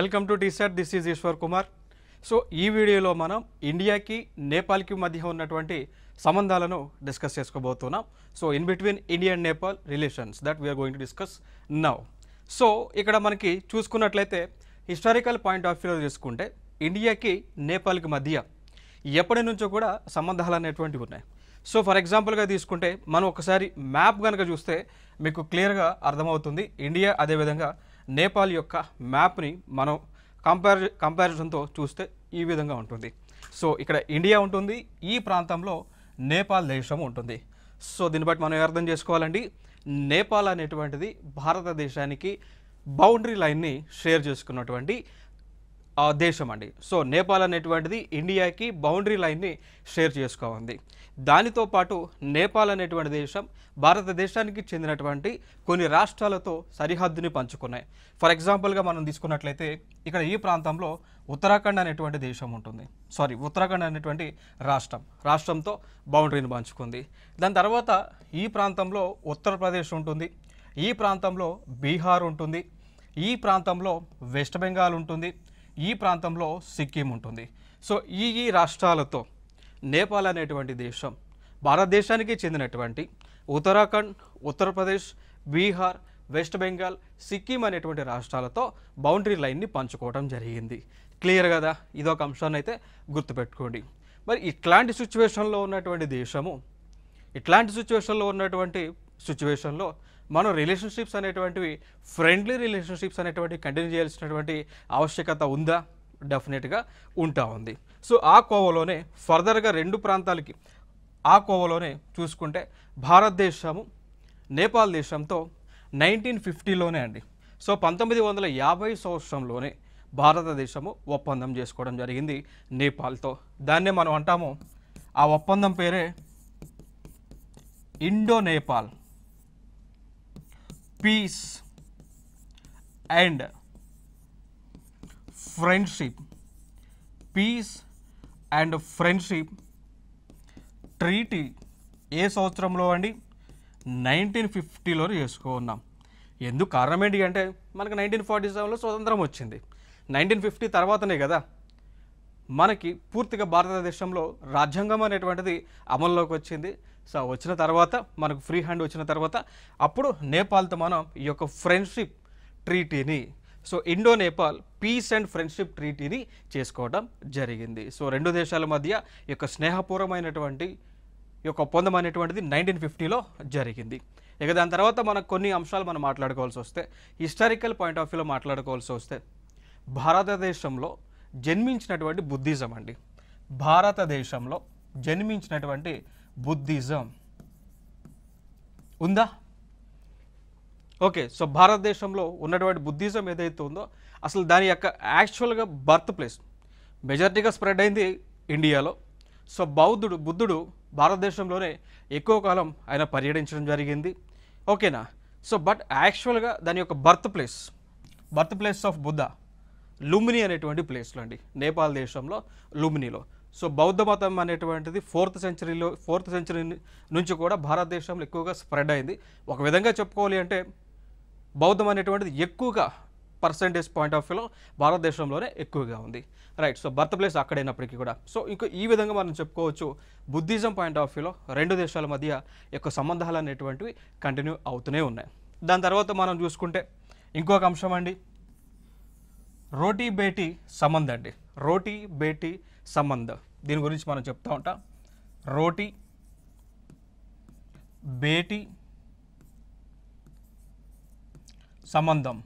Welcome to TSET. This is Eshwar Kumar. So ఈ వీడియోలో మనం ఇండియాకి నేపాల్కి మధ్య ఉన్నటువంటి సంబంధాలను డిస్కస్ చేసుకోబోతున్నాం. So in between India and Nepal relations that we are going to discuss now. So ఇక్కడ మనకి చూసుకున్నట్లయితే హిస్టారికల్ పాయింట్ ఆఫ్ వ్యూలో చూసుకుంటే ఇండియాకి నేపాల్కి మధ్య ఎప్పటి నుంచో కూడా సంబంధాలు అనేటువంటివి ఉన్నాయి. సో ఫర్ ఎగ్జాంపుల్గా తీసుకుంటే మనం ఒకసారి మ్యాప్ కనుక చూస్తే మీకు క్లియర్గా అర్థమవుతుంది. ఇండియా అదేవిధంగా నేపాల్ యొక్క మ్యాప్ని మనం కంపారిజన్తో చూస్తే ఈ విధంగా ఉంటుంది. సో ఇక్కడ ఇండియా ఉంటుంది, ఈ ప్రాంతంలో నేపాల్ దేశం ఉంటుంది. సో దీన్ని బట్టి మనం అర్థం చేసుకోవాలండి, నేపాల్ అనేటువంటిది భారతదేశానికి బౌండరీ లైన్ని షేర్ చేసుకున్నటువంటి దేశం అండి. సో నేపాల్ అనేటువంటిది ఇండియాకి బౌండరీ లైన్ని షేర్ చేసుకోవాలి. దానితో పాటు నేపాల్ అనేటువంటి దేశం భారతదేశానికి చెందినటువంటి కొన్ని రాష్ట్రాలతో సరిహద్దుని పంచుకున్నాయి. ఫర్ ఎగ్జాంపుల్గా మనం తీసుకున్నట్లయితే ఇక్కడ ఈ ప్రాంతంలో ఉత్తరాఖండ్ అనేటువంటి దేశం ఉంటుంది. ఉత్తరాఖండ్ అనేటువంటి రాష్ట్రంతో బౌండరీని పంచుకుంది. దాని తర్వాత ఈ ప్రాంతంలో ఉత్తరప్రదేశ్ ఉంటుంది, ఈ ప్రాంతంలో బీహార్ ఉంటుంది, ఈ ప్రాంతంలో వెస్ట్ బెంగాల్ ఉంటుంది, ఈ ప్రాంతంలో సిక్కిం ఉంటుంది. సో ఈ రాష్ట్రాలతో నేపాల్ అనేటువంటి దేశం భారతదేశానికి చెందినటువంటి ఉత్తరాఖండ్, ఉత్తరప్రదేశ్, బీహార్, వెస్ట్ బెంగాల్, సిక్కిం అనేటువంటి రాష్ట్రాలతో బౌండరీ లైన్ని పంచుకోవడం జరిగింది. క్లియర్ కదా? ఇదొక అంశాన్ని అయితే గుర్తుపెట్టుకోండి. మరి ఇట్లాంటి సిచ్యువేషన్లో ఉన్నటువంటి దేశము, ఇట్లాంటి సిచ్యువేషన్లో మనం రిలేషన్షిప్స్ అనేటువంటివి ఫ్రెండ్లీ రిలేషన్షిప్స్ అనేటువంటివి కంటిన్యూ చేయాల్సినటువంటి ఆవశ్యకత ఉందా? డెఫినెట్గా ఉంటా ఉంది. సో ఆ కోవలోనే ఫర్దర్గా రెండు ప్రాంతాలకి ఆ కోవలోనే చూసుకుంటే భారతదేశము నేపాల్ దేశంతో 1950లోనే అండి. సో 1950 సంవత్సరంలోనే భారతదేశము ఒప్పందం చేసుకోవడం జరిగింది నేపాల్తో. దాన్నే మనం అంటాము, ఆ ఒప్పందం పేరే Indo Nepal peace and friendship treaty ఏ సంవత్సరంలో అండి? 1950లో చేసుకున్నాం. ఎందుకు కారణం ఏంటి అంటే మనకు 1947లో స్వతంత్రం వచ్చింది. 1950 తర్వాతనే కదా మనకి పూర్తిగా భారతదేశంలో రాజ్యాంగం అనేటువంటిది అమల్లోకి వచ్చింది. సో వచ్చిన తర్వాత మనకు ఫ్రీ హ్యాండ్ వచ్చిన తర్వాత అప్పుడు నేపాల్తో మనం ఈ యొక్క ఫ్రెండ్షిప్ ట్రీటీని, so Indo Nepal peace and friendship ట్రీటీని చేసుకోవడం జరిగింది. సో రెండు దేశాల మధ్య ఈ యొక్క స్నేహపూర్వమైనటువంటి ఈ యొక్క ఒప్పందం అనేటువంటిది 1950లో జరిగింది. ఇక దాని తర్వాత మనకు కొన్ని అంశాలు మనం మాట్లాడుకోవాల్సి వస్తే, హిస్టారికల్ పాయింట్ ఆఫ్ వ్యూలో మాట్లాడుకోవాల్సి వస్తే, భారతదేశంలో జన్మించినటువంటి బుద్ధిజం అండి. భారతదేశంలో జన్మించినటువంటి బుద్ధిజం ఉందా? ఓకే. సో భారతదేశంలో ఉన్నటువంటి బుద్ధిజం ఏదైతే ఉందో అసలు దాని యొక్క యాక్చువల్గా బర్త్ ప్లేస్ మెజారిటీగా స్ప్రెడ్ అయింది ఇండియాలో. సో బుద్ధుడు భారతదేశంలోనే ఎక్కువ కాలం ఆయన పర్యటించడం జరిగింది. ఓకేనా? సో బట్ యాక్చువల్గా దాని యొక్క birth place of Buddha Lumbini అనేటువంటి ప్లేస్లో అండి, నేపాల్ దేశంలో లుంబినిలో. సో బౌద్ధ మతం అనేటువంటిది 4th సెంచరీ నుంచి కూడా భారతదేశంలో ఎక్కువగా స్ప్రెడ్ అయింది. ఒక విధంగా చెప్పుకోవాలి అంటే బౌద్ధం అనేటువంటిది ఎక్కువగా పర్సెంటేజ్ పాయింట్ ఆఫ్ వ్యూలో భారతదేశంలోనే ఎక్కువగా ఉంది. రైట్. సో బర్త్ ప్లేస్ అక్కడైనప్పటికీ కూడా సో ఈ విధంగా మనం చెప్పుకోవచ్చు, బుద్ధిజం పాయింట్ ఆఫ్ వ్యూలో రెండు దేశాల మధ్య యొక్క సంబంధాలు అనేటువంటివి కంటిన్యూ అవుతూనే ఉన్నాయి. దాని తర్వాత మనం చూసుకుంటే ఇంకొక అంశం అండి, రోటీ బేటీ సంబంధం అండి. రోటీ బేటీ సంబంధం, దీని గురించి మనం చెప్తూ ఉంటాం. రోటీ బేటీ సంబంధం.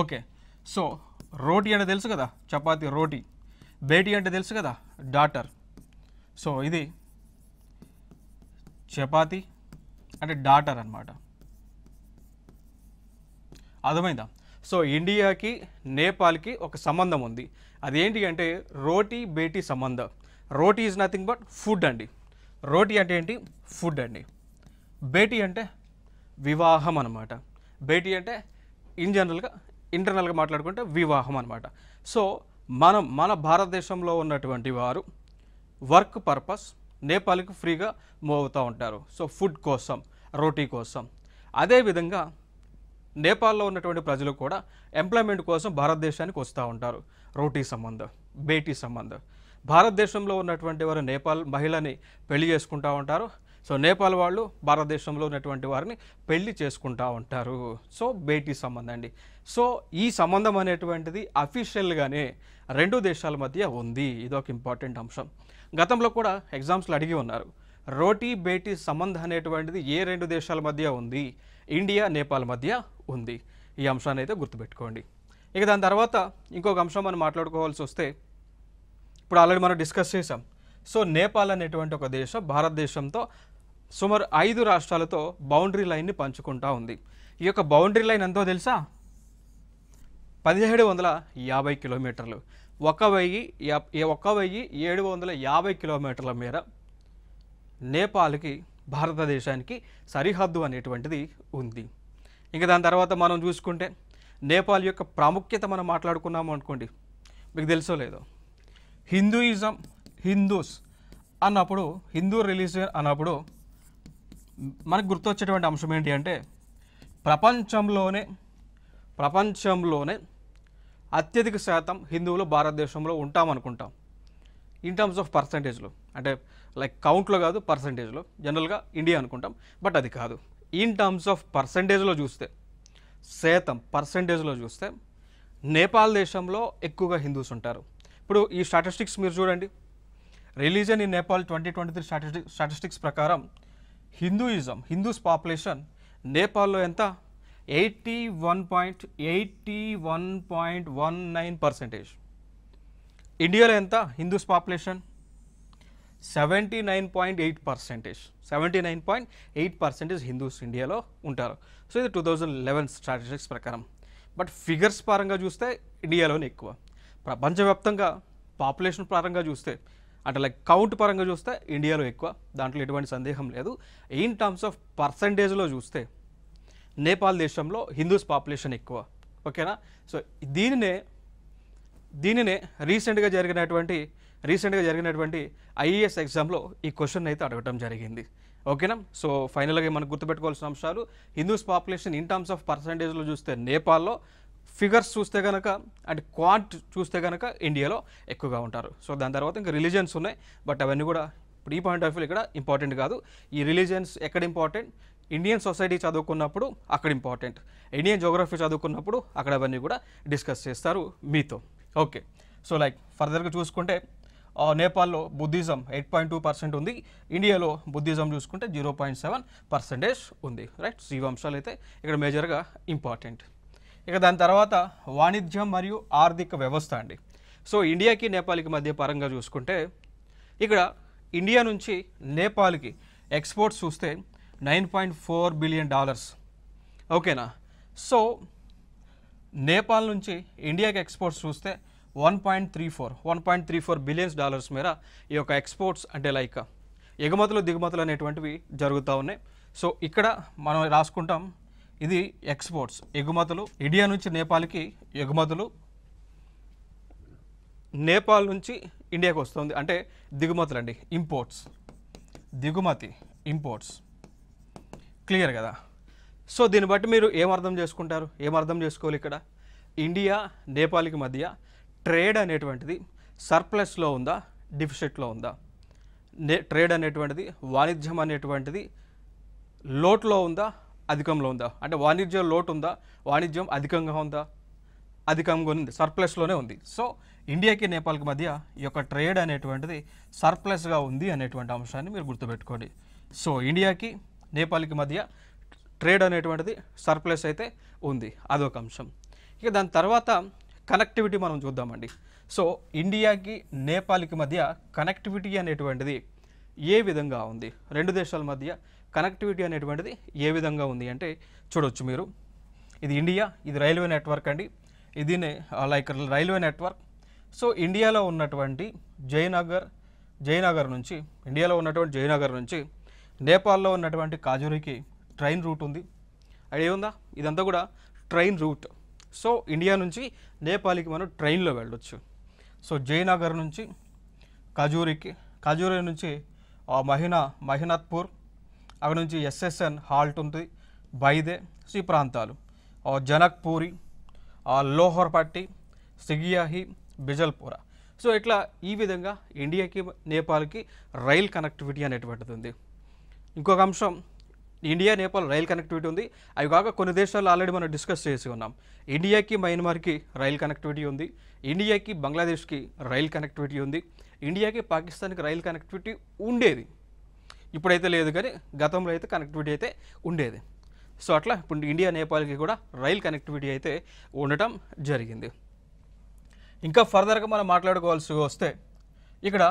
ఓకే. సో రోటీ అంటే తెలుసు కదా, చపాతీ రోటీ. బేటీ అంటే తెలుసు కదా, డాటర్. సో ఇది చపాతీ అంటే డాటర్ అన్నమాట. అర్థమైందా? సో ఇండియాకి నేపాల్కి ఒక సంబంధం ఉంది. అదేంటి అంటే రోటీ బేటీ సంబంధం. రోటీ ఈజ్ నథింగ్ బట్ ఫుడ్ అండి. రోటీ అంటే ఏంటి? ఫుడ్ అండి. బేటీ అంటే వివాహం అన్నమాట. బేటీ అంటే ఇంటర్నల్గా మాట్లాడుకుంటే వివాహం అన్నమాట. సో మన భారతదేశంలో ఉన్నటువంటి వారు వర్క్ పర్పస్ నేపాల్కి ఫ్రీగా మూవ్ అవుతూ ఉంటారు. సో ఫుడ్ కోసం, రోటీ కోసం. అదేవిధంగా నేపాల్లో ఉన్నటువంటి ప్రజలు కూడా ఎంప్లాయ్మెంట్ కోసం భారతదేశానికి వస్తూ ఉంటారు. రోటీ సంబంధం, బేటీ సంబంధం. భారతదేశంలో ఉన్నటువంటి వారు నేపాల్ మహిళని పెళ్లి చేసుకుంటూ ఉంటారు. సో నేపాల్ వాళ్ళు భారతదేశంలో ఉన్నటువంటి వారిని పెళ్లి చేసుకుంటూ ఉంటారు. సో బేటీ సంబంధం అండి. సో ఈ సంబంధం అనేటువంటిది అఫీషియల్గానే రెండు దేశాల మధ్య ఉంది. ఇదొక ఇంపార్టెంట్ అంశం. గతంలో కూడా ఎగ్జామ్స్లో అడిగి ఉన్నారు, రోటీ బేటీ సంబంధం అనేటువంటిది ఏ రెండు దేశాల మధ్య ఉంది? ఇండియా నేపాల్ మధ్య ఉంది. ఈ అంశాన్ని అయితే గుర్తుపెట్టుకోండి. ఇక దాని తర్వాత ఇంకొక అంశం మనం మాట్లాడుకోవాల్సి వస్తే, ఇప్పుడు ఆల్రెడీ మనం డిస్కస్ చేసాం. సో నేపాల్ అనేటువంటి ఒక దేశం భారతదేశంతో సుమారు 5 రాష్ట్రాలతో బౌండరీ లైన్ని పంచుకుంటూ ఉంది. ఈ యొక్క బౌండరీ లైన్ ఎంతో తెలుసా? 1750 కిలోమీటర్లు. 1750 కిలోమీటర్ల మేర నేపాల్కి భారతదేశానికి సరిహద్దు అనేటువంటిది ఉంది. ఇంకా దాని తర్వాత మనం చూసుకుంటే నేపాల్ యొక్క ప్రాముఖ్యత మనం మాట్లాడుకున్నాము అనుకోండి, మీకు తెలుసో లేదో, హిందూయిజం, హిందూస్ అన్నప్పుడు, హిందూ రిలీజియన్ అన్నప్పుడు మనకు గుర్తొచ్చేటువంటి అంశం ఏంటి అంటే, ప్రపంచంలోనే అత్యధిక శాతం హిందువులు భారతదేశంలో ఉంటామనుకుంటాం. ఇన్ టర్మ్స్ ఆఫ్ పర్సంటేజ్లో, అంటే లైక్ కౌంట్లో కాదు, పర్సంటేజ్లో. జనరల్గా ఇండియా అనుకుంటాం, బట్ అది కాదు. ఇన్ టర్మ్స్ ఆఫ్ పర్సంటేజ్లో చూస్తే, పర్సంటేజ్లో చూస్తే నేపాల్ దేశంలో ఎక్కువగా హిందూస్ ఉంటారు. ఇప్పుడు ఈ స్టాటిస్టిక్స్ మీరు చూడండి. రిలీజన్ ఇన్ నేపాల్ 2023 స్టాటిస్టిక్స్ ప్రకారం హిందూస్ పాపులేషన్ నేపాల్లో ఎంత? 81.19%. ఇండియాలో ఎంత హిందూస్ పాపులేషన్? 79.8%. 79.8% హిందూస్ ఇండియాలో ఉంటారు. సో ఇది 2011 స్టాటిస్టిక్స్ ప్రకారం. బట్ ఫిగర్స్ పరంగా చూస్తే ఇండియాలోనే ఎక్కువ. ప్రపంచవ్యాప్తంగా పాపులేషన్ పరంగా చూస్తే, అంటే లైక్ కౌంట్ పరంగా చూస్తే ఇండియాలో ఎక్కువ, దాంట్లో ఎటువంటి సందేహం లేదు. ఇన్ టర్మ్స్ ఆఫ్ పర్సంటేజ్లో చూస్తే నేపాల్ దేశంలో హిందూస్ పాపులేషన్ ఎక్కువ. ఓకేనా? సో దీనినే రీసెంట్గా జరిగినటువంటి ఐఏఎస్ ఎగ్జామ్లో ఈ క్వశ్చన్ అయితే అడగడం జరిగింది. ఓకేనా? సో ఫైనల్గా మనకు గుర్తుపెట్టుకోవాల్సిన అంశాలు, Hindus population in terms of పర్సంటేజ్లో చూస్తే నేపాల్లో, ఫిగర్స్ చూస్తే కనుక అంటే క్వాంట్ చూస్తే కనుక ఇండియాలో ఎక్కువగా ఉంటారు. సో దాని తర్వాత ఇంకా రిలీజియన్స్ ఉన్నాయి, బట్ అవన్నీ కూడా ఇప్పుడు ఈ పాయింట్ ఆఫ్ వ్యూ ఇక్కడ ఇంపార్టెంట్ కాదు. ఈ రిలీజియన్స్ ఎక్కడ ఇంపార్టెంట్? ఇండియన్ సొసైటీ చదువుకున్నప్పుడు అక్కడ ఇంపార్టెంట్, ఇండియన్ జోగ్రఫీ చదువుకున్నప్పుడు అక్కడ అవన్నీ కూడా డిస్కస్ చేస్తారు మీతో. ఓకే, సో లైక్ ఫర్దర్గా చూసుకుంటే నేపాల్లో బుద్ధిజం 8.2% ఉంది, ఇండియాలో బుద్ధిజం చూసుకుంటే 0.7% ఉంది. రైట్? ఈ అంశాలు అయితే ఇక్కడ మేజర్గా ఇంపార్టెంట్. ఇక దాని తర్వాత వాణిజ్యం మరియు ఆర్థిక వ్యవస్థ అండి. సో ఇండియాకి నేపాల్కి మధ్య పరంగా చూసుకుంటే, ఇక్కడ ఇండియా నుంచి నేపాల్కి ఎక్స్పోర్ట్స్ చూస్తే $9.4 బిలియన్. ఓకేనా? సో నేపాల్ నుంచి ఇండియాకి ఎక్స్పోర్ట్స్ చూస్తే $1.34 బిలియన్ మేర ఈ యొక్క ఎక్స్పోర్ట్స్, అంటే లైక్ ఎగుమతులు దిగుమతులు అనేటువంటివి జరుగుతూ ఉన్నాయి. సో ఇక్కడ మనం రాసుకుంటాం, ఇది ఎక్స్పోర్ట్స్, ఎగుమతులు. ఇండియా నుంచి నేపాల్కి ఎగుమతులు, నేపాల్ నుంచి ఇండియాకి వస్తుంది అంటే దిగుమతులు అండి, ఇంపోర్ట్స్. దిగుమతి, ఇంపోర్ట్స్. క్లియర్ కదా? సో దీన్ని బట్టి మీరు ఏమర్థం చేసుకుంటారు? ఏమర్థం చేసుకోవాలి? ఇక్కడ ఇండియా నేపాల్కి మధ్య ట్రేడ్ అనేటువంటిది సర్ప్లస్లో ఉందా, డిఫిసిట్లో ఉందా? ట్రేడ్ అనేటువంటిది, వాణిజ్యం అనేటువంటిది లోట్లో ఉందా, అధికంలో ఉందా? అంటే వాణిజ్యం లోటు ఉందా, వాణిజ్యం అధికంగా ఉందా? అధికంగా ఉంది, సర్ప్లస్లోనే ఉంది. సో ఇండియాకి నేపాల్కి మధ్య ఈ యొక్క ట్రేడ్ అనేటువంటిది సర్ప్లస్గా ఉంది అనేటువంటి అంశాన్ని మీరు గుర్తుపెట్టుకోండి. సో ఇండియాకి నేపాల్కి మధ్య ట్రేడ్ అనేటువంటిది సర్ప్లస్ అయితే ఉంది, అదొక అంశం. ఇక దాని తర్వాత కనెక్టివిటీ మనం చూద్దామండి. సో ఇండియాకి నేపాల్కి మధ్య కనెక్టివిటీ అనేటువంటిది ఏ విధంగా ఉంది? రెండు దేశాల మధ్య కనెక్టివిటీ అనేటువంటిది ఏ విధంగా ఉంది అంటే చూడవచ్చు మీరు. ఇది ఇండియా, ఇది రైల్వే నెట్వర్క్ అండి, ఇది లైక్ రైల్వే నెట్వర్క్. సో ఇండియాలో ఉన్నటువంటి జయనగర్ నుంచి, ఇండియాలో ఉన్నటువంటి జయనగర్ నుంచి నేపాల్లో ఉన్నటువంటి కాజూరికి ట్రైన్ రూట్ ఉంది. ఐడియా ఉందా? ఇదంతా కూడా ట్రైన్ రూట్. సో ఇండియా నుంచి నేపాల్కి మనం ట్రైన్లో వెళ్ళొచ్చు. సో జయనగర్ నుంచి కాజూరి నుంచి మహినాథ్పూర్, అక్కడ నుంచి SSN హాల్ట్ ఉంది, బైదే. సో ఈ ప్రాంతాలు జనక్పూరి, లోహర్పట్టి, సిగియాహి, బిజల్పురా. సో ఇట్లా ఈ విధంగా ఇండియాకి నేపాల్కి రైల్ కనెక్టివిటీ అనేటువంటిది ఉంది. ఇంకొక అంశం, ఇండియా నేపాల్ రైల్ కనెక్టివిటీ ఉంది. అవి కాక కొన్ని దేశాలు ఆల్రెడీ మనం డిస్కస్ చేసి ఉన్నాం. ఇండియాకి మయన్మార్కి రైల్ కనెక్టివిటీ ఉంది, ఇండియాకి బంగ్లాదేశ్కి రైల్ కనెక్టివిటీ ఉంది, ఇండియాకి పాకిస్తాన్కి రైల్ కనెక్టివిటీ ఉండేది. ఇప్పుడైతే లేదు, కానీ గతంలో అయితే కనెక్టివిటీ అయితే ఉండేది. సో అట్లా ఇప్పుడు ఇండియా నేపాల్కి కూడా రైల్ కనెక్టివిటీ అయితే ఉండటం జరిగింది. ఇంకా ఫర్దర్గా మనం మాట్లాడుకోవాల్సి వస్తే ఇక్కడ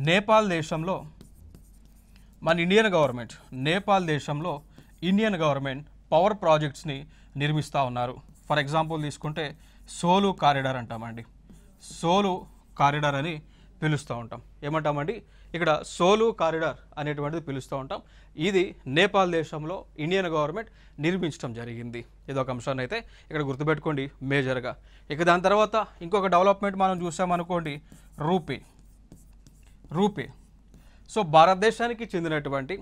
నేపాల్ దేశంలో మన నేపాల్ దేశంలో ఇండియన్ గవర్నమెంట్ పవర్ ప్రాజెక్ట్స్ని నిర్మిస్తూ ఉన్నారు. ఫర్ ఎగ్జాంపుల్ తీసుకుంటే సోలు కారిడార్ అంటామండి. సోలు కారిడార్ అని పిలుస్తూ ఉంటాం. ఏమంటామండి, ఇక్కడ సోలు కారిడార్ అనేటువంటిది పిలుస్తూ ఉంటాం. ఇది నేపాల్ దేశంలో ఇండియన్ గవర్నమెంట్ నిర్మించడం జరిగింది. ఇదొక అంశాన్ని అయితే ఇక్కడ గుర్తుపెట్టుకోండి మేజర్గా. ఇక దాని తర్వాత ఇంకొక డెవలప్మెంట్ మనం చూసామనుకోండి, రూపే. సో భారతదేశానికి చెందినటువంటి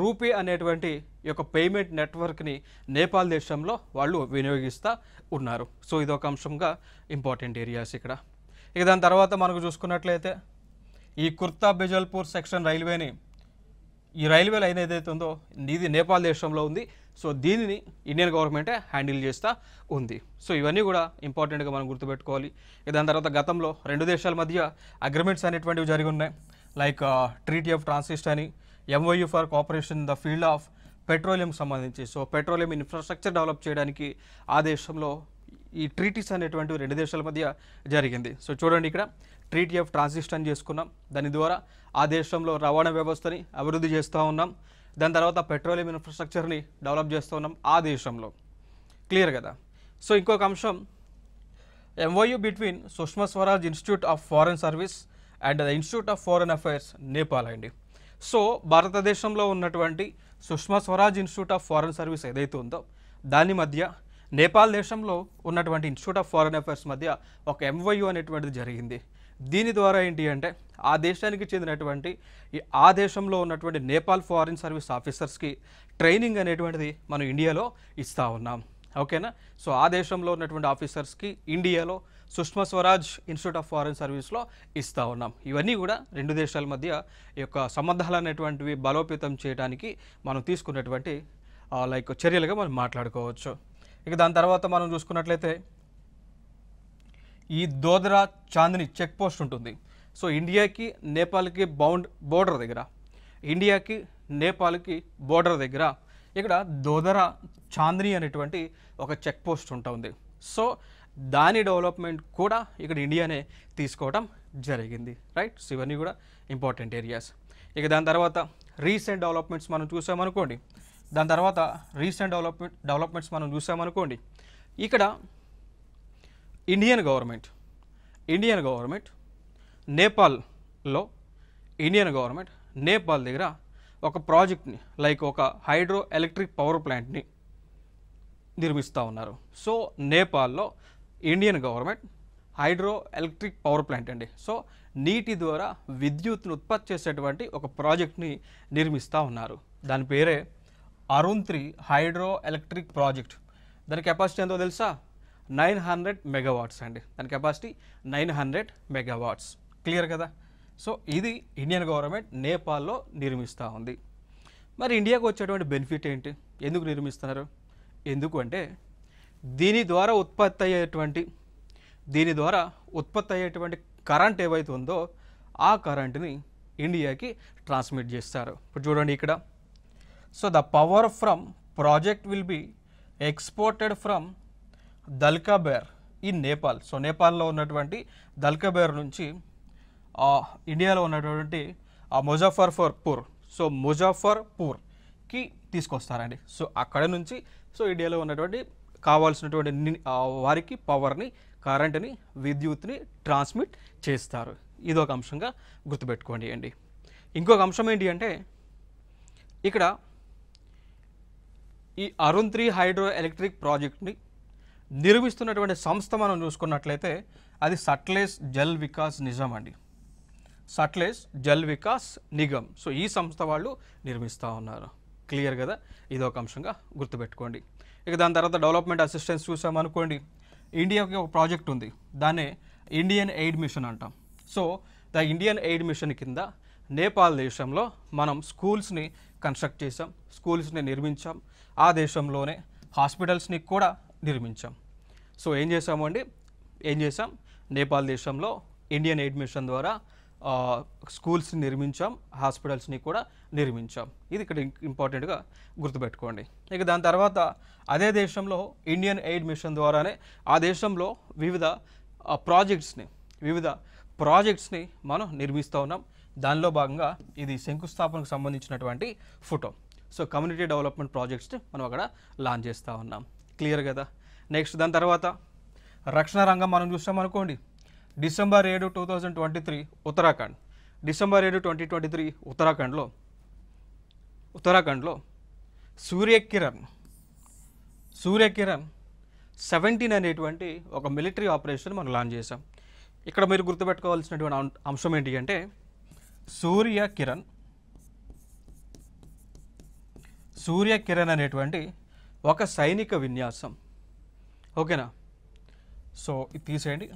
రూపే అనేటువంటి యొక్క పేమెంట్ నెట్వర్క్ని నేపాల్ దేశంలో వాళ్ళు వినియోగిస్తూ ఉన్నారు. సో ఇదొక అంశంగా ఇంపార్టెంట్ ఏరియాస్ ఇక్కడ. ఇక దాని తర్వాత మనకు చూసుకున్నట్లయితే ఈ కుర్తా బిజల్పూర్ సెక్షన్ రైల్వేని, ఈ రైల్వే లైన్ ఏదైతే ఉందో ఇది నేపాల్ దేశంలో ఉంది. సో దీనిని ఇండియన్ గవర్నమెంటే హ్యాండిల్ చేస్తూ ఉంది. సో ఇవన్నీ కూడా ఇంపార్టెంట్గా మనం గుర్తుపెట్టుకోవాలి. దాని తర్వాత గతంలో రెండు దేశాల మధ్య అగ్రిమెంట్స్ అనేటువంటివి జరిగి ఉన్నాయి. లైక్ ట్రీటీ ఆఫ్ ట్రాన్సిస్ట్ అని, MOU for cooperation in the field of petroleum సంబంధించి. సో పెట్రోలియం ఇన్ఫ్రాస్ట్రక్చర్ డెవలప్ చేయడానికి ఆ దేశంలో ఈ ట్రీటీస్ అనేటువంటివి రెండు దేశాల మధ్య జరిగింది. సో చూడండి, ఇక్కడ ట్రీటీ ఆఫ్ ట్రాన్సిస్ట్ అని చేసుకున్నాం. దాని ద్వారా ఆ దేశంలో రవాణా వ్యవస్థని అభివృద్ధి చేస్తూ ఉన్నాం. దాని తర్వాత పెట్రోలియం ఇన్ఫ్రాస్ట్రక్చర్ని డెవలప్ చేస్తూ ఉన్నాం ఆ దేశంలో. క్లియర్ కదా. సో ఇంకొక అంశం, MOU between Sushma Swaraj institute of foreign service and the institute of foreign affairs Nepal అండి. సో భారతదేశంలో ఉన్నటువంటి Sushma Swaraj institute of foreign service ఏదైతే ఉందో దాని మధ్య నేపాల్ దేశంలో ఉన్నటువంటి ఇన్స్టిట్యూట్ ఆఫ్ ఫారెన్ అఫైర్స్ మధ్య ఒక MOU అనేటువంటిది జరిగింది. దీని ద్వారా ఏంటి అంటే ఆ దేశానికి చెందినటువంటి ఆ దేశంలో ఉన్నటువంటి నేపాల్ ఫారిన్ సర్వీస్ ఆఫీసర్స్కి ట్రైనింగ్ అనేటువంటిది మనం ఇండియాలో ఇస్తూ ఉన్నాం. ఓకేనా. సో ఆ దేశంలో ఉన్నటువంటి ఆఫీసర్స్కి ఇండియాలో Sushma Swaraj institute of foreign సర్వీస్లో ఇస్తూ ఉన్నాం. ఇవన్నీ కూడా రెండు దేశాల మధ్య ఈ యొక్క సంబంధాలు అనేటువంటివి బలోపేతం చేయడానికి మనం తీసుకున్నటువంటి లైక్ చర్యలుగా మనం మాట్లాడుకోవచ్చు. ఇక దాని తర్వాత మనం చూసుకున్నట్లయితే ఈ దోదరా చాందిని చెక్ పోస్ట్ ఉంటుంది. సో ఇండియాకి నేపాల్కి బోర్డర్ దగ్గర, ఇండియాకి నేపాల్కి బోర్డర్ దగ్గర ఇక్కడ దోదరా చాందిని అనేటువంటి ఒక చెక్ పోస్ట్ ఉంటుంది. సో దాని డెవలప్మెంట్ కూడా ఇక్కడ ఇండియానే తీసుకోవడం జరిగింది. రైట్. సో ఇవన్నీ కూడా ఇంపార్టెంట్ ఏరియాస్. ఇక దాని తర్వాత రీసెంట్ డెవలప్మెంట్స్ మనం చూసామనుకోండి, ఇక్కడ ఇండియన్ గవర్నమెంట్ నేపాల్ దగ్గర ఒక ప్రాజెక్ట్ని లైక్ ఒక హైడ్రో ఎలక్ట్రిక్ పవర్ ప్లాంట్ని నిర్మిస్తూ ఉన్నారు. సో నేపాల్లో Indian government hydro electric power plant అండి. సో నీటి ద్వారా విద్యుత్ను ఉత్పత్తి చేసేటువంటి ఒక ప్రాజెక్ట్ని నిర్మిస్తూ ఉన్నారు. దాని పేరే అరుణ్ 3 హైడ్రో ఎలక్ట్రిక్ ప్రాజెక్ట్. దాని కెపాసిటీ ఎంతో తెలుసా? 900 మెగావాట్స్ అండి. దాని కెపాసిటీ 900 మెగావాట్స్. క్లియర్ కదా. సో ఇది ఇండియన్ గవర్నమెంట్ నేపాల్లో నిర్మిస్తూ ఉంది. మరి ఇండియాకు వచ్చేటువంటి బెనిఫిట్ ఏంటి? ఎందుకు నిర్మిస్తున్నారు? ఎందుకు అంటే దీని ద్వారా ఉత్పత్తి అయ్యేటువంటి కరెంట్ ఏవైతే ఉందో ఆ కరెంట్ని ఇండియాకి ట్రాన్స్మిట్ చేస్తారు. ఇప్పుడు చూడండి ఇక్కడ, so the power from project will be exported from Dhalkebar in Nepal. So నేపాల్లో ఉన్నటువంటి దల్కాబేర్ నుంచి ఇండియాలో ఉన్నటువంటి ముజఫర్పూర్కి తీసుకొస్తారండి. సో అక్కడ నుంచి సో ఇండియాలో ఉన్నటువంటి కావాల్సినటువంటి వారికి పవర్ని, కరెంట్ని, విద్యుత్ని ట్రాన్స్మిట్ చేస్తారు. ఇదొక అంశంగా గుర్తుపెట్టుకోండి అండి. ఇంకొక అంశం ఏంటి అంటే ఇక్కడ ఈ అరుణ్ 3 హైడ్రో ఎలక్ట్రిక్ ప్రాజెక్ట్ని నిర్మిస్తున్నటువంటి సంస్థ మనం చూసుకున్నట్లయితే అది సట్లెజ్ జల్ వికాస్ నిగమ్ అండి. సట్లెజ్ జల్ వికాస్ నిగమ్. సో ఈ సంస్థ వాళ్ళు నిర్మిస్తూ ఉన్నారు. క్లియర్ కదా, ఇది ఒక అంశంగా గుర్తుపెట్టుకోండి. ఇక దాని తర్వాత డెవలప్మెంట్ అసిస్టెన్స్ చూసామనుకోండి, ఇండియాకి ఒక ప్రాజెక్ట్ ఉంది, దాన్నే ఇండియన్ ఎయిడ్ మిషన్ అంటాం. So the Indian aid mission కింద నేపాల్ దేశంలో మనం స్కూల్స్ని కన్స్ట్రక్ట్ చేసాం, స్కూల్స్ని నిర్మించాం, ఆ దేశంలోనే హాస్పిటల్స్ని కూడా నిర్మించాం. సో ఏం చేసాం, నేపాల్ దేశంలో ఇండియన్ ఎయిడ్ మిషన్ ద్వారా స్కూల్స్ని నిర్మించాం, హాస్పిటల్స్ని కూడా నిర్మించాం. ఇది ఇక్కడ ఇంపార్టెంట్గా గుర్తుపెట్టుకోండి. ఇక దాని తర్వాత అదే దేశంలో ఇండియన్ ఎయిడ్ మిషన్ ద్వారానే ఆ దేశంలో వివిధ ప్రాజెక్ట్స్ని మనం నిర్మిస్తూ ఉన్నాం. దానిలో భాగంగా ఇది శంకుస్థాపనకు సంబంధించినటువంటి ఫోటో. సో కమ్యూనిటీ డెవలప్మెంట్ ప్రాజెక్ట్స్ని మనం అక్కడ లాంచ్ చేస్తూ ఉన్నాం. క్లియర్ కదా. నెక్స్ట్ దాని తర్వాత రక్షణ రంగం మనం చూస్తామనుకోండి, డిసెంబర్ 7, 2023 ఉత్తరాఖండ్, డిసెంబర్ 7, 2023 ఉత్తరాఖండ్లో సూర్యకిరణ్ 17 అనేటువంటి ఒక మిలిటరీ ఆపరేషన్ మనం లాంచ్ చేసాం. ఇక్కడ మీరు గుర్తుపెట్టుకోవాల్సినటువంటి అంశం ఏంటి అంటే సూర్యకిరణ్ అనేటువంటి ఒక సైనిక విన్యాసం. ఓకేనా. సో ఇది తీసేయండి.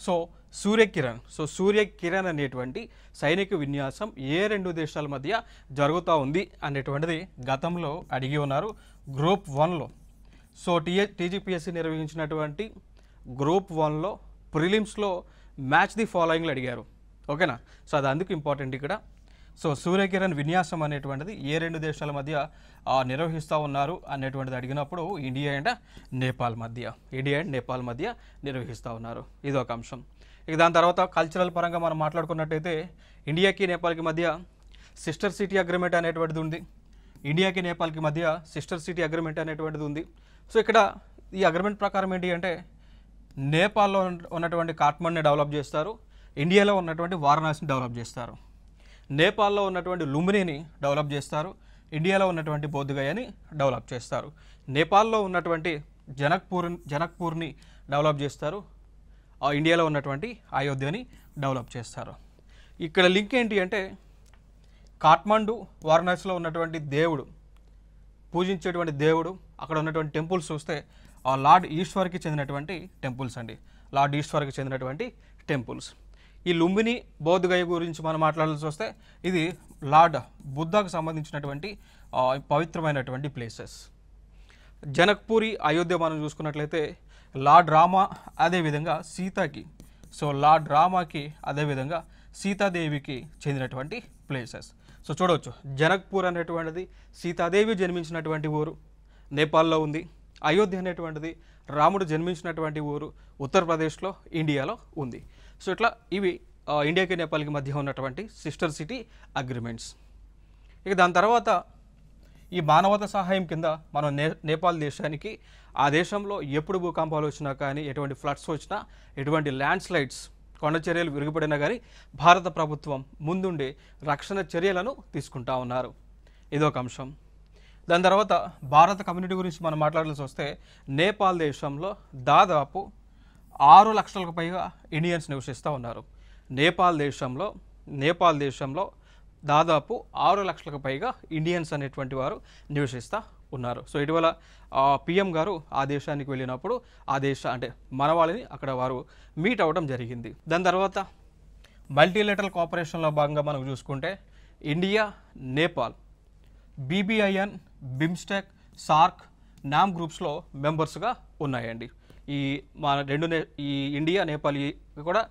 సో సూర్యకిరణ్ అనేటువంటి సైనిక విన్యాసం ఏ రెండు దేశాల మధ్య జరుగుతూ ఉంది అనేటువంటిది గతంలో అడిగి ఉన్నారు గ్రూప్ 1లో. సో టీజీపీఎస్సీ నిర్వహించినటువంటి గ్రూప్ 1లో ప్రిలిమ్స్లో మ్యాచ్ ది ఫాలోయింగ్లు అడిగారు. ఓకేనా. సో అది అందుకు ఇంపార్టెంట్ ఇక్కడ. సో సూర్యకిరణ్ విన్యాసం అనేటువంటిది ఏ రెండు దేశాల మధ్య నిర్వహిస్తూ ఉన్నారు అనేటువంటిది అడిగినప్పుడు ఇండియా అండ్ నేపాల్ మధ్య నిర్వహిస్తూ ఉన్నారు. ఇది ఒక అంశం. ఇక దాని తర్వాత కల్చరల్ పరంగా మనం మాట్లాడుకున్నట్టయితే ఇండియాకి నేపాల్కి మధ్య సిస్టర్ సిటీ అగ్రిమెంట్ అనేటువంటిది ఉంది. సో ఇక్కడ ఈ అగ్రిమెంట్ ప్రకారం ఏంటి అంటే నేపాల్లో ఉన్నటువంటి కాఠ్మండ్ని డెవలప్ చేస్తారు, ఇండియాలో ఉన్నటువంటి వారణాసిని డెవలప్ చేస్తారు. నేపాల్లో ఉన్నటువంటి లుంబినీని డెవలప్ చేస్తారు, ఇండియాలో ఉన్నటువంటి బోధ్గయాని డెవలప్ చేస్తారు. నేపాల్లో ఉన్నటువంటి జనక్పూర్ని డెవలప్ చేస్తారు, ఇండియాలో ఉన్నటువంటి అయోధ్యని డెవలప్ చేస్తారు. ఇక్కడ లింక్ ఏంటి అంటే కాఠ్మండు వారణాసిలో ఉన్నటువంటి దేవుడు, పూజించేటువంటి దేవుడు, అక్కడ ఉన్నటువంటి టెంపుల్స్ చూస్తే లార్డ్ ఈశ్వర్కి చెందినటువంటి టెంపుల్స్. ఈ లుంబిని బౌద్ధగయ గురించి మనం మాట్లాడాల్సి వస్తే ఇది లార్డ్ బుద్ధకు సంబంధించినటువంటి పవిత్రమైనటువంటి ప్లేసెస్. జనక్పూరి అయోధ్య మనం చూసుకున్నట్లయితే లార్డ్ రామ అదేవిధంగా సీతకి, సో లార్డ్ రామాకి అదేవిధంగా సీతాదేవికి చెందినటువంటి ప్లేసెస్. సో చూడవచ్చు జనక్పూర్ అనేటువంటిది సీతాదేవి జన్మించినటువంటి ఊరు నేపాల్లో ఉంది. అయోధ్య అనేటువంటిది రాముడు జన్మించినటువంటి ఊరు ఉత్తరప్రదేశ్లో ఇండియాలో ఉంది. సో ఇట్లా ఇవి ఇండియాకి నేపాల్కి మధ్య ఉన్నటువంటి సిస్టర్ సిటీ అగ్రిమెంట్స్. ఇక దాని తర్వాత ఈ మానవతా సహాయం కింద మనం నేపాల్ దేశానికి ఆ దేశంలో ఎప్పుడు భూకంపాలు వచ్చినా కానీ, ఎటువంటి ఫ్లడ్స్ వచ్చినా, ఎటువంటి ల్యాండ్ స్లైడ్స్, కొండ చర్యలు విరిగిపడినా కానీ భారత ప్రభుత్వం ముందుండే రక్షణ చర్యలను తీసుకుంటా ఉన్నారు. ఇదొక అంశం. దాని తర్వాత భారత కమ్యూనిటీ గురించి మనం మాట్లాడాల్సి వస్తే నేపాల్ దేశంలో దాదాపు 6 లక్షలకు పైగా ఇండియన్స్ నివసిస్తూ ఉన్నారు. నేపాల్ దేశంలో దాదాపు 6 లక్షలకు పైగా ఇండియన్స్ అనేటువంటి వారు నివసిస్తూ ఉన్నారు. సో ఇటీవల పిఎం గారు ఆ దేశానికి వెళ్ళినప్పుడు మన వాళ్ళని అక్కడ వారు మీట్ అవ్వడం జరిగింది. దాని తర్వాత మల్టీలేటరల్ కోఆపరేషన్లో భాగంగా మనం చూసుకుంటే India Nepal BBIN, BIMSTEC, SAARC, NAM గ్రూప్స్లో మెంబర్స్గా ఉన్నాయండి. ఈ ఇండియా నేపాల్ కూడా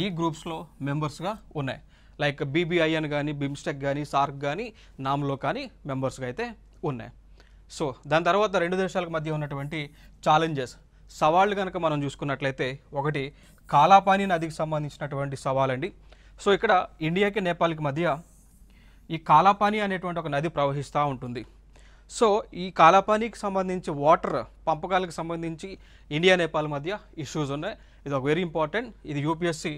ఈ గ్రూప్స్లో మెంబర్స్గా ఉన్నాయి. లైక్ BBIN కానీ, బిమ్స్టెక్ కానీ, సార్క్ కానీ, నామ్లో కానీ మెంబర్స్గా అయితే ఉన్నాయి. సో దాని తర్వాత రెండు దేశాలకు మధ్య ఉన్నటువంటి ఛాలెంజెస్, సవాళ్ళు కనుక మనం చూసుకున్నట్లయితే ఒకటి కాలాపాని నదికి సంబంధించినటువంటి సవాలండి. సో ఇక్కడ ఇండియాకి నేపాల్కి మధ్య ఈ కాలాపాని అనేటువంటి ఒక నది ప్రవహిస్తూ ఉంటుంది. సో ఈ కాలాపానికి సంబంధించి వాటర్ పంపకాలకు సంబంధించి ఇండియా నేపాల్ మధ్య ఇష్యూస్ ఉన్నాయి. ఇది ఒక వెరీ ఇంపార్టెంట్, ఇది యూపీఎస్సీ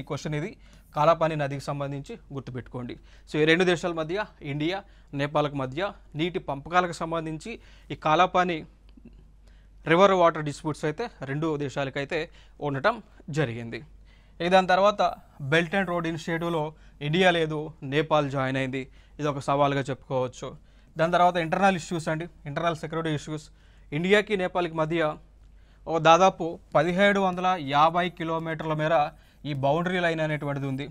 క్వశ్చన్ ఇది కాలాపాని నదికి సంబంధించి గుర్తుపెట్టుకోండి. సో ఈ రెండు దేశాల మధ్య ఇండియా నేపాల్కి మధ్య నీటి పంపకాలకు సంబంధించి ఈ కాలాపాని రివర్ వాటర్ డిస్ప్యూట్స్ అయితే రెండు దేశాలకైతే ఉండటం జరిగింది. దాని తర్వాత బెల్ట్ అండ్ రోడ్ ఇనిషియేటివ్లో ఇండియా లేదు, నేపాల్ జాయిన్ అయింది. ఇది ఒక సవాల్గా చెప్పుకోవచ్చు. దాని తర్వాత ఇంటర్నల్ ఇష్యూస్ అండి, ఇంటర్నల్ సెక్యూరిటీ ఇష్యూస్. ఇండియాకి నేపాల్కి మధ్య దాదాపు 1750 కిలోమీటర్ల మేర ఈ బౌండరీ లైన్ అనేటువంటిది ఉంది.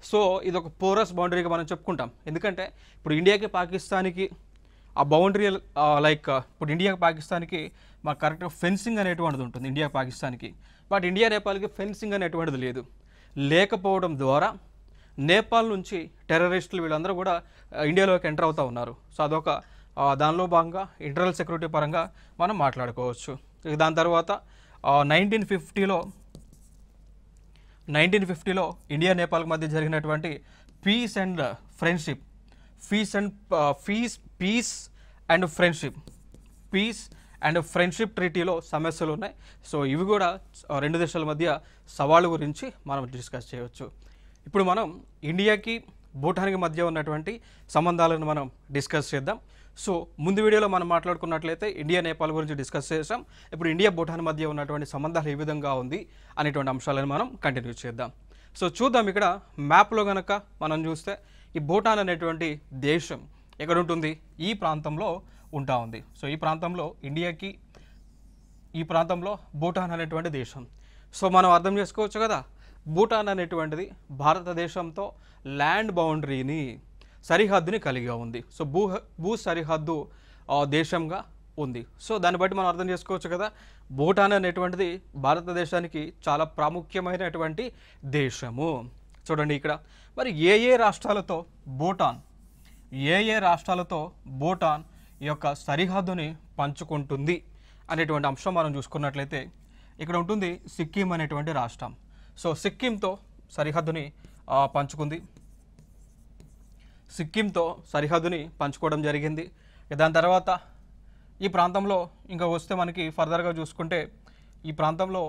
సో ఇది ఒక పోరస్ బౌండరీగా మనం చెప్పుకుంటాం. ఎందుకంటే ఇప్పుడు ఇండియాకి పాకిస్తాన్కి ఆ బౌండరీ ఇప్పుడు ఇండియాకి పాకిస్తాన్కి మాకు కరెక్ట్ ఫెన్సింగ్ అనేటువంటిది ఉంటుంది ఇండియా పాకిస్తాన్కి. బట్ ఇండియా నేపాల్కి ఫెన్సింగ్ అనేటువంటిది లేదు. లేకపోవడం ద్వారా నేపాల్ నుంచి టెర్రరిస్టులు వీళ్ళందరూ కూడా ఇండియాలోకి ఎంటర్ అవుతూ ఉన్నారు. సో అదొక దానిలో భాగంగా ఇంటర్నల్ సెక్యూరిటీ పరంగా మనం మాట్లాడుకోవచ్చు. దాని తర్వాత 1950లో ఇండియా నేపాల్ మధ్య జరిగినటువంటి పీస్ అండ్ ఫ్రెండ్షిప్ ట్రీటీలో సమస్యలు ఉన్నాయి. సో ఇవి కూడా రెండు దేశాల మధ్య సవాళ్ళ గురించి మనం డిస్కస్ చేయవచ్చు. ఇప్పుడు మనం ఇండియాకి భూటాన్కి మధ్య ఉన్నటువంటి సంబంధాలను మనం డిస్కస్ చేద్దాం. సో ముందు వీడియోలో మనం మాట్లాడుకున్నట్లయితే ఇండియా నేపాల్ గురించి డిస్కస్ చేసాం. ఇప్పుడు ఇండియా భూటాన్ మధ్య ఉన్నటువంటి సంబంధాలు ఏ విధంగా ఉంది అనేటువంటి అంశాలను మనం కంటిన్యూ చేద్దాం. సో చూద్దాం, ఇక్కడ మ్యాప్లో కనుక మనం చూస్తే ఈ భూటాన్ అనేటువంటి దేశం ఎక్కడ ఉంటుంది? ఈ ప్రాంతంలో ఉంటా ఉంది. సో ఈ ప్రాంతంలో భూటాన్ అనేటువంటి దేశం. సో మనం అర్థం చేసుకోవచ్చు కదా, భూటాన్ అనేటువంటిది భారతదేశంతో ల్యాండ్ బౌండరీని సరిహద్దుని కలిగి ఉంది. సో భూ సరిహద్దు దేశంగా ఉంది. సో దాన్ని బట్టి మనం అర్థం చేసుకోవచ్చు కదా, భూటాన్ అనేటువంటిది భారతదేశానికి చాలా ప్రాముఖ్యమైనటువంటి దేశము. చూడండి ఇక్కడ మరి ఏ రాష్ట్రాలతో భూటాన్ ఈ యొక్క సరిహద్దుని పంచుకుంటుంది అనేటువంటి అంశం మనం చూసుకున్నట్లయితే ఇక్కడ ఉంటుంది సిక్కిం అనేటువంటి రాష్ట్రం. సో సిక్కింతో సరిహద్దుని పంచుకోవడం జరిగింది. దాని తర్వాత ఈ ప్రాంతంలో ఇంకా వస్తే మనకి ఫర్దర్గా చూసుకుంటే ఈ ప్రాంతంలో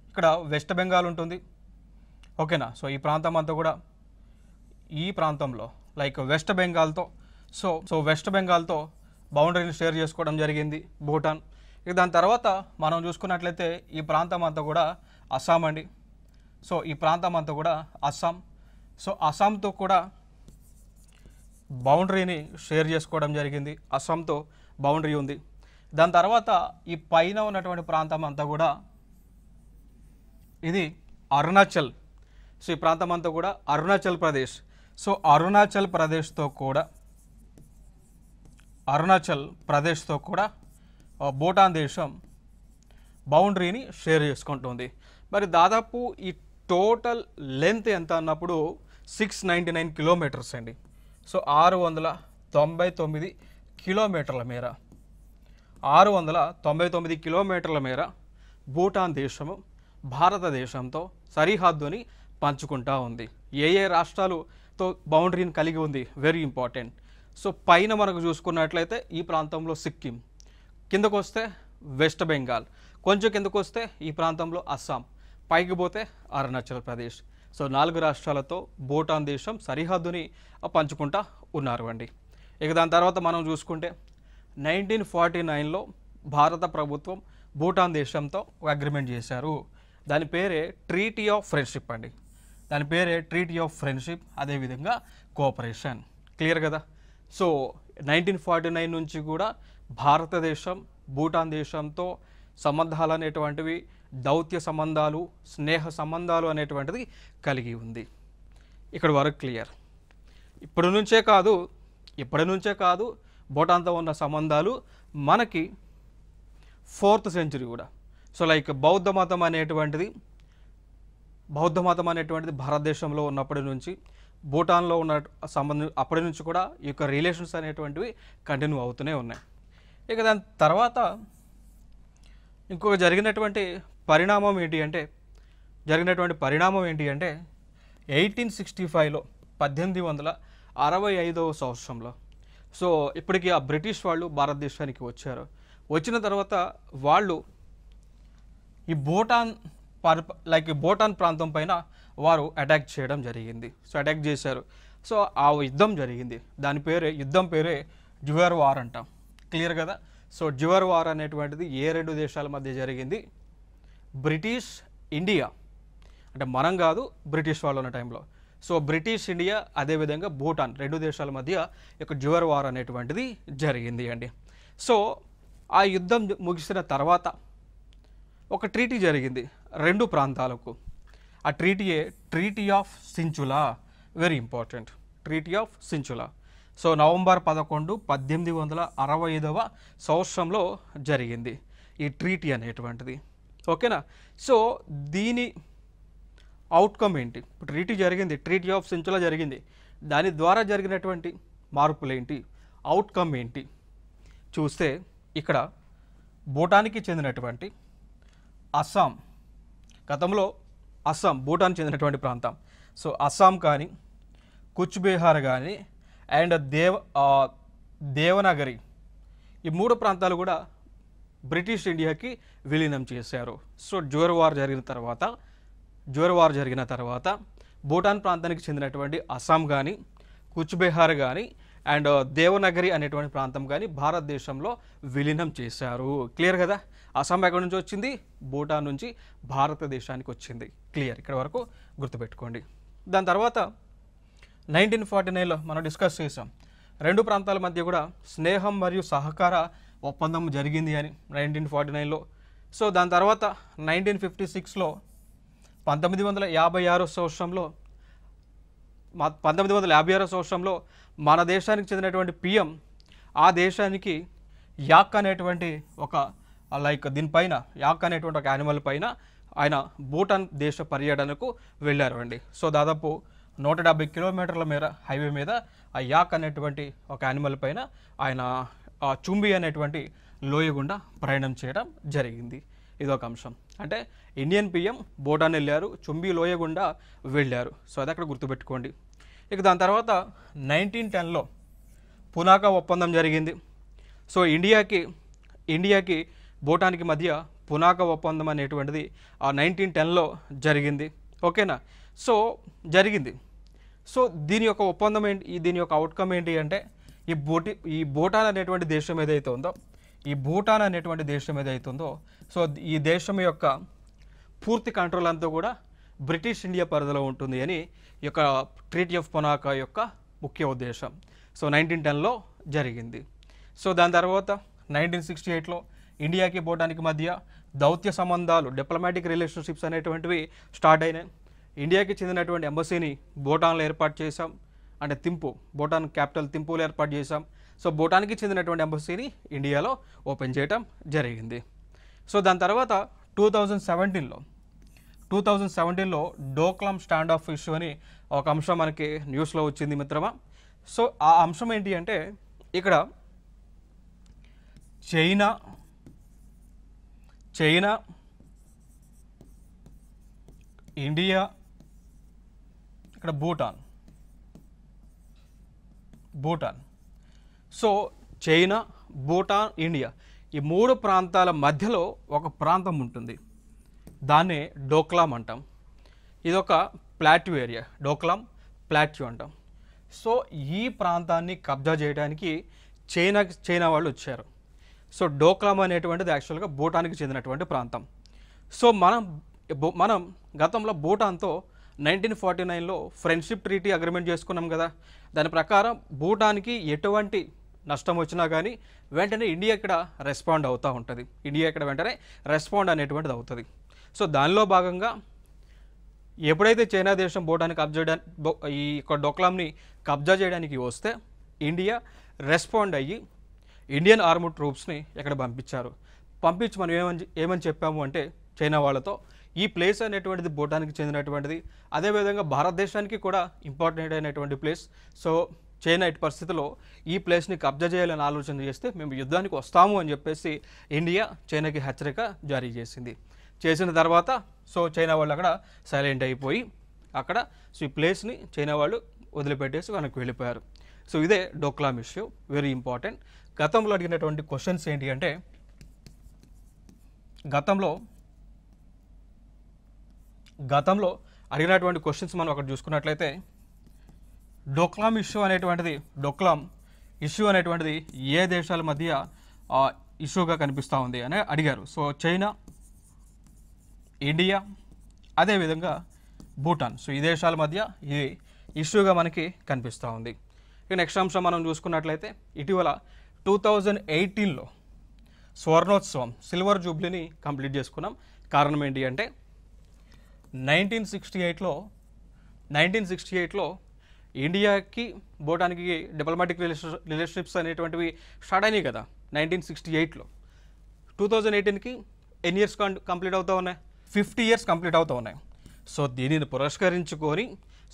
ఇక్కడ వెస్ట్ బెంగాల్ ఉంటుంది. ఓకేనా? సో ఈ ప్రాంతం అంతా కూడా ఈ ప్రాంతంలో వెస్ట్ బెంగాల్తో బౌండరీని షేర్ చేసుకోవడం జరిగింది భూటాన్. ఇక దాని తర్వాత మనం చూసుకున్నట్లయితే ఈ ప్రాంతం అంతా కూడా అస్సాం అండి. సో ఈ ప్రాంతం అంతా కూడా అస్సాం. సో అస్సాంతో కూడా బౌండరీని షేర్ చేసుకోవడం జరిగింది. అస్సాంతో బౌండరీ ఉంది. దాని తర్వాత ఈ పైన ఉన్నటువంటి ప్రాంతం అంతా కూడా ఇది అరుణాచల్. సో ఈ ప్రాంతం అంతా కూడా అరుణాచల్ ప్రదేశ్. సో అరుణాచల్ ప్రదేశ్తో కూడా భూటాన్ దేశం బౌండరీని షేర్ చేసుకుంటుంది. మరి దాదాపు ఈ టోటల్ లెంత్ ఎంత అన్నప్పుడు 699 కిలోమీటర్స్ అండి. సో 699 కిలోమీటర్ల మేర 699 కిలోమీటర్ల మేర భూటాన్ దేశము భారతదేశంతో సరిహద్దుని పంచుకుంటా ఉంది. ఏ రాష్ట్రాలతో బౌండరీని కలిగి ఉంది? Very important. సో పైన మనకు చూసుకున్నట్లయితే ఈ ప్రాంతంలో సిక్కిం, కిందకు వస్తే వెస్ట్ బెంగాల్, కొంచెం కిందకు వస్తే ఈ ప్రాంతంలో అస్సాం, పైకి పోతే అరుణాచల్ ప్రదేశ్. సో 4 రాష్ట్రాలతో భూటాన్ దేశం సరిహద్దుని పంచుకుంటా ఉన్నారు అండి. ఇక దాని తర్వాత మనం చూసుకుంటే 1949లో భారత ప్రభుత్వం భూటాన్ దేశంతో ఒక అగ్రిమెంట్ చేశారు. దాని పేరే ట్రీటీ ఆఫ్ ఫ్రెండ్షిప్ అండి. అదేవిధంగా కోఆపరేషన్. క్లియర్ కదా? సో 1949 నుంచి కూడా భారతదేశం భూటాన్ దేశంతో సంబంధాలు అనేటువంటివి, దౌత్య సంబంధాలు, స్నేహ సంబంధాలు అనేటువంటిది కలిగి ఉంది. ఇక్కడ వరకు క్లియర్. ఇప్పటి నుంచే కాదు భూటాన్తో ఉన్న సంబంధాలు మనకి 4th సెంచరీ కూడా. సో బౌద్ధ మతం అనేటువంటిది భారతదేశంలో ఉన్నప్పటి నుంచి భూటాన్లో ఉన్న సంబంధం అప్పటి నుంచి కూడా ఈ యొక్క రిలేషన్స్ అనేటువంటివి కంటిన్యూ అవుతూనే ఉన్నాయి. ఇక దాని తర్వాత ఇంకొక జరిగినటువంటి పరిణామం ఏంటి అంటే 1865లో 1865వ సంవత్సరంలో సో ఇప్పటికీ ఆ బ్రిటిష్ వాళ్ళు భారతదేశానికి వచ్చారు. వచ్చిన తర్వాత వాళ్ళు ఈ భూటాన్ ప్రాంతం పైన వారు అటాక్ చేయడం జరిగింది. సో అటాక్ చేశారు. సో ఆ యుద్ధం జరిగింది. యుద్ధం పేరే డ్యూయర్ వార్ అంటాం. క్లియర్ కదా? సో డ్యూయర్ వార్ అనేటువంటిది ఏ 2 దేశాల మధ్య జరిగింది? బ్రిటిష్ ఇండియా, అంటే మనం కాదు, బ్రిటిష్ వాళ్ళు ఉన్న టైంలో. సో బ్రిటిష్ ఇండియా అదేవిధంగా భూటాన్ 2 దేశాల మధ్య ఒక జ్యూర్ వార్ అనేటువంటిది జరిగింది అండి. సో ఆ యుద్ధం ముగిసిన తర్వాత ఒక ట్రీటీ జరిగింది 2 ప్రాంతాలకు. ఆ ట్రీటీయే treaty of Sinchula. Very important, treaty of Sinchula. So November 11, 1865 సంవత్సరంలో జరిగింది ఈ ట్రీటీ అనేటువంటిది. ఓకేనా. సో దీని అవుట్కమ్ ఏంటి? ట్రీటీ జరిగింది, ట్రీటీ ఆఫ్ సించులా జరిగింది, దాని ద్వారా జరిగినటువంటి మార్పులు ఏంటి, అవుట్కమ్ ఏంటి చూస్తే ఇక్కడ భూటాన్కి చెందినటువంటి అస్సాం, గతంలో అస్సాం భూటాన్ చెందినటువంటి ప్రాంతం. సో అస్సాం కానీ, కుచ్ బీహార్ కానీ అండ్ దేవనగరి, ఈ 3 ప్రాంతాలు కూడా బ్రిటిష్ ఇండియాకి విలీనం చేశారు. సో జ్యూర్ వార్ జరిగిన తర్వాత భూటాన్ ప్రాంతానికి చెందినటువంటి అస్సాం కానీ, కుచ్ బీహార్ కానీ అండ్ దేవనగరి అనేటువంటి ప్రాంతం కానీ భారతదేశంలో విలీనం చేశారు. క్లియర్ కదా. అస్సాం ఎక్కడి నుంచి వచ్చింది? భూటాన్ నుంచి భారతదేశానికి వచ్చింది. క్లియర్, ఇక్కడ వరకు గుర్తుపెట్టుకోండి. దాని తర్వాత 1949లో మనం డిస్కస్ చేసాం 2 ప్రాంతాల మధ్య కూడా స్నేహం మరియు సహకార ఒప్పందం జరిగింది అని 1949లో. సో దాని తర్వాత 1956లో 1956 సంవత్సరంలో మన దేశానికి చెందినటువంటి పిఎం ఆ దేశానికి యాక్ అనేటువంటి ఒక దీనిపైన యాక్ అనేటువంటి ఒక యానిమల్ పైన ఆయన భూటాన్ దేశ పర్యటనకు వెళ్ళారు అండి. సో దాదాపు 170 కిలోమీటర్ల మేర హైవే మీద ఆ యాక్ అనేటువంటి ఒక యానిమల్ పైన ఆయన చుంబి అనేటువంటి లోయ గుండా ప్రయాణం చేయడం జరిగింది. ఇదొక అంశం. అంటే ఇండియన్ పిఎం భూటాన్ వెళ్ళారు, చుంబి లోయ గుండా వెళ్ళారు. సో అది అక్కడ గుర్తుపెట్టుకోండి. ఇక దాని తర్వాత 1910లో పునాకా ఒప్పందం జరిగింది. సో ఇండియాకి భూటాన్కి మధ్య పునాకా ఒప్పందం అనేటువంటిది ఆ 1910లో జరిగింది. ఓకేనా. సో జరిగింది. సో దీని యొక్క ఒప్పందం ఏంటి, దీని యొక్క అవుట్కమ్ ఏంటి అంటే ఈ భూటాన్ అనేటువంటి దేశం ఏదైతే ఉందో సో ఈ దేశం యొక్క పూర్తి కంట్రోల్ అంతా కూడా బ్రిటిష్ ఇండియా పరిధిలో ఉంటుంది అని ఈ యొక్క ట్రీటీ ఆఫ్ పునాకా యొక్క ముఖ్య ఉద్దేశం. సో 1910లో జరిగింది. సో దాని తర్వాత 1968లో ఇండియాకి భూటాన్కి మధ్య దౌత్య సంబంధాలు, డిప్లొమాటిక్ రిలేషన్షిప్స్ అనేటువంటివి స్టార్ట్ అయినాయి. ఇండియాకి చెందినటువంటి ఎంబసీని భూటాన్లో ఏర్పాటు చేశాం. అంటే భూటాన్ క్యాపిటల్ థింపూలో ఏర్పాటు చేశాం. సో భూటాన్కి చెందినటువంటి ఎంబసీని ఇండియాలో ఓపెన్ చేయడం జరిగింది. సో దాని తర్వాత 2017లో డోక్లాం స్టాండ్ ఆఫ్ ఇష్యూ అని ఒక అంశం మనకి న్యూస్లో వచ్చింది మిత్రమా. సో ఆ అంశం ఏంటి అంటే ఇక్కడ చైనా ఇండియా, ఇక్కడ Bhutan. So China, Bhutan, India ఈ 3 ప్రాంతాల మధ్యలో ఒక ప్రాంతం ఉంటుంది, దాన్నే డోక్లాం అంటాం. ఇదొక ప్లాట్యూ ఏరియా, డోక్లాం ప్లాట్యూ అంటాం. సో ఈ ప్రాంతాన్ని కబ్జా చేయడానికి చైనా వాళ్ళు వచ్చారు. సో డోక్లాం అనేటువంటిది యాక్చువల్గా భూటాన్కి చెందినటువంటి ప్రాంతం. సో మనం గతంలో భూటాన్తో 1949లో ఫ్రెండ్షిప్ ట్రీటీ అగ్రిమెంట్ చేసుకున్నాం కదా. దాని ప్రకారం భూటాన్కి ఎటువంటి నష్టం వచ్చినా కానీ వెంటనే ఇండియా ఇక్కడ రెస్పాండ్ అవుతూ ఉంటుంది. రెస్పాండ్ అనేటువంటిది అవుతుంది. సో దానిలో భాగంగా ఎప్పుడైతే చైనా దేశం భూటాన్ని ఈ డోక్లాంని కబ్జా చేయడానికి వస్తే ఇండియా రెస్పాండ్ అయ్యి ఇండియన్ ఆర్మ్డ్ ట్రూప్స్ని ఇక్కడ పంపించి మనం ఏమని చెప్పాము అంటే చైనా వాళ్ళతో ఈ ప్లేస్ అనేటువంటిది భూటాన్కి చెందినటువంటిది, అదేవిధంగా భారతదేశానికి కూడా ఇంపార్టెంట్ అయినటువంటి ప్లేస్. సో చైనా ఇటు పరిస్థితిలో ఈ ప్లేస్ని కబ్జా చేయాలని ఆలోచన చేస్తే మేము యుద్ధానికి వస్తాము అని చెప్పేసి ఇండియా చైనాకి హెచ్చరిక జారీ చేసిన తర్వాత సో చైనా వాళ్ళు అక్కడ సైలెంట్ అయిపోయి సో ఈ ప్లేస్ని చైనా వాళ్ళు వదిలిపెట్టేసి వెనక్కి వెళ్ళిపోయారు. సో ఇదే డోక్లాం ఇష్యూ, వెరీ ఇంపార్టెంట్. గతంలో అడిగినటువంటి క్వశ్చన్స్ ఏంటి అంటే గతంలో అడిగినటువంటి క్వశ్చన్స్ మనం అక్కడ చూసుకున్నట్లయితే డోక్లాం ఇష్యూ అనేటువంటిది ఏ దేశాల మధ్య ఇష్యూగా కనిపిస్తూ ఉంది అని అడిగారు. సో చైనా, ఇండియా, అదేవిధంగా భూటాన్. సో ఈ దేశాల మధ్య ఇది ఇష్యూగా మనకి కనిపిస్తూ ఉంది. ఇక నెక్స్ట్ అంశం మనం చూసుకున్నట్లయితే ఇటీవల 2018లో స్వర్ణోత్సవం సిల్వర్ జూబ్లీని కంప్లీట్ చేసుకున్నాం. కారణం ఏంటి అంటే 1968లో ఇండియాకి భూటాన్కి డిప్లొమాటిక్ రిలేషన్షిప్స్ అనేటువంటివి స్టార్ట్ అయినాయి కదా 1968లో. 2018కి ఎన్ని ఇయర్స్ కంప్లీట్ అవుతూ ఉన్నాయి? 50 ఇయర్స్ కంప్లీట్ అవుతూ ఉన్నాయి. సో దీనిని పురస్కరించుకొని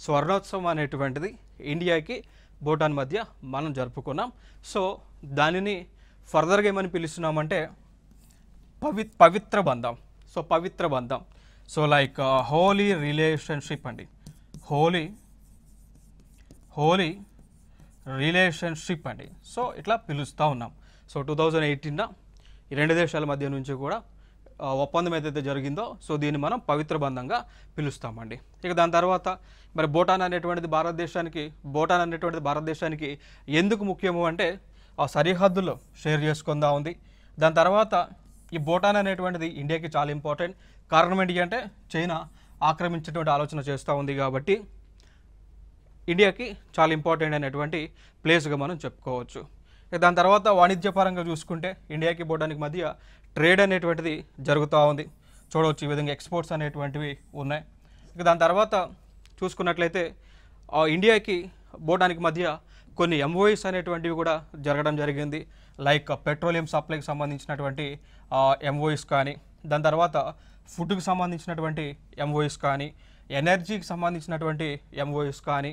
స్వర్ణోత్సవం అనేటువంటిది ఇండియాకి భూటాన్ మధ్య మనం జరుపుకున్నాం. సో దానిని ఫర్దర్గా ఏమని పిలుస్తున్నామంటే పవిత్ర బంధం. సో పవిత్ర బంధం, సో లైక్ హోలీ రిలేషన్షిప్ అండి, హోలీ రిలేషన్షిప్ అండి. సో ఇట్లా పిలుస్తూ ఉన్నాం. సో 2018 ఈ రెండు దేశాల మధ్య నుంచి కూడా ఒప్పందం ఏదైతే జరిగిందో సో దీన్ని మనం పవిత్ర బంధంగా పిలుస్తామండి. ఇక దాని తర్వాత మరి భూటాన్ అనేటువంటిది భారతదేశానికి ఎందుకు ముఖ్యము అంటే ఆ సరిహద్దులో షేర్ చేసుకుందా ఉంది. దాని తర్వాత ఈ భూటాన్ అనేటువంటిది ఇండియాకి చాలా ఇంపార్టెంట్. కారణం ఏంటి అంటే చైనా ఆక్రమించేటువంటి ఆలోచన చేస్తూ ఉంది కాబట్టి ఇండియాకి చాలా ఇంపార్టెంట్ అయినటువంటి ప్లేస్గా మనం చెప్పుకోవచ్చు. దాని తర్వాత వాణిజ్యపరంగా చూసుకుంటే ఇండియాకి భూటాన్కి మధ్య ట్రేడ్ అనేటువంటిది జరుగుతూ ఉంది. చూడవచ్చు ఈ విధంగా ఎక్స్పోర్ట్స్ అనేటువంటివి ఉన్నాయి. ఇక దాని తర్వాత చూసుకున్నట్లయితే ఇండియాకి భూటాన్కి మధ్య కొన్ని ఎంఓయూస్ అనేటువంటివి కూడా జరగడం జరిగింది. లైక్ పెట్రోలియం సప్లైకి సంబంధించినటువంటి ఎంఓయూస్ కానీ, దాని తర్వాత ఫుడ్కి సంబంధించినటువంటి ఎంఓయూస్ కానీ, ఎనర్జీకి సంబంధించినటువంటి ఎంఓయూస్ కానీ,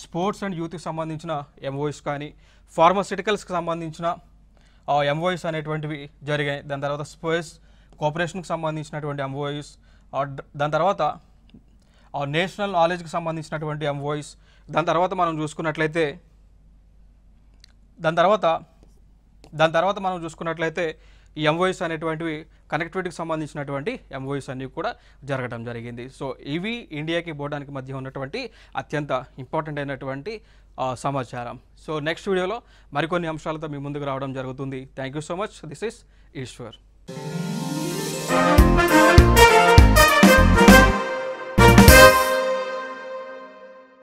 స్పోర్ట్స్ అండ్ యూత్కి సంబంధించిన ఎంఓయూస్ కానీ, ఫార్మాస్యూటికల్స్కి సంబంధించిన ఎంఓయూస్ అనేటువంటివి జరిగాయి. దాని తర్వాత స్పేస్ కోఆపరేషన్కి సంబంధించినటువంటి ఎంఓయూస్, దాని తర్వాత నేషనల్ నాలెడ్జ్కి సంబంధించినటువంటి ఎంఓయూస్, దాని తర్వాత మనం చూసుకున్నట్లయితే ఈ ఎంఓయూస్ అనేటువంటివి కనెక్టివిటీకి సంబంధించినటువంటి ఎంఓయూస్ అన్నీ కూడా జరగడం జరిగింది. సో ఇవి ఇండియాకి భూటాన్కి మధ్య ఉన్నటువంటి అత్యంత ఇంపార్టెంట్ అయినటువంటి సమాచారం. సో నెక్స్ట్ వీడియోలో మరికొన్ని అంశాలతో మీ ముందుకు రావడం జరుగుతుంది. Thank you so much. This is Eshwar.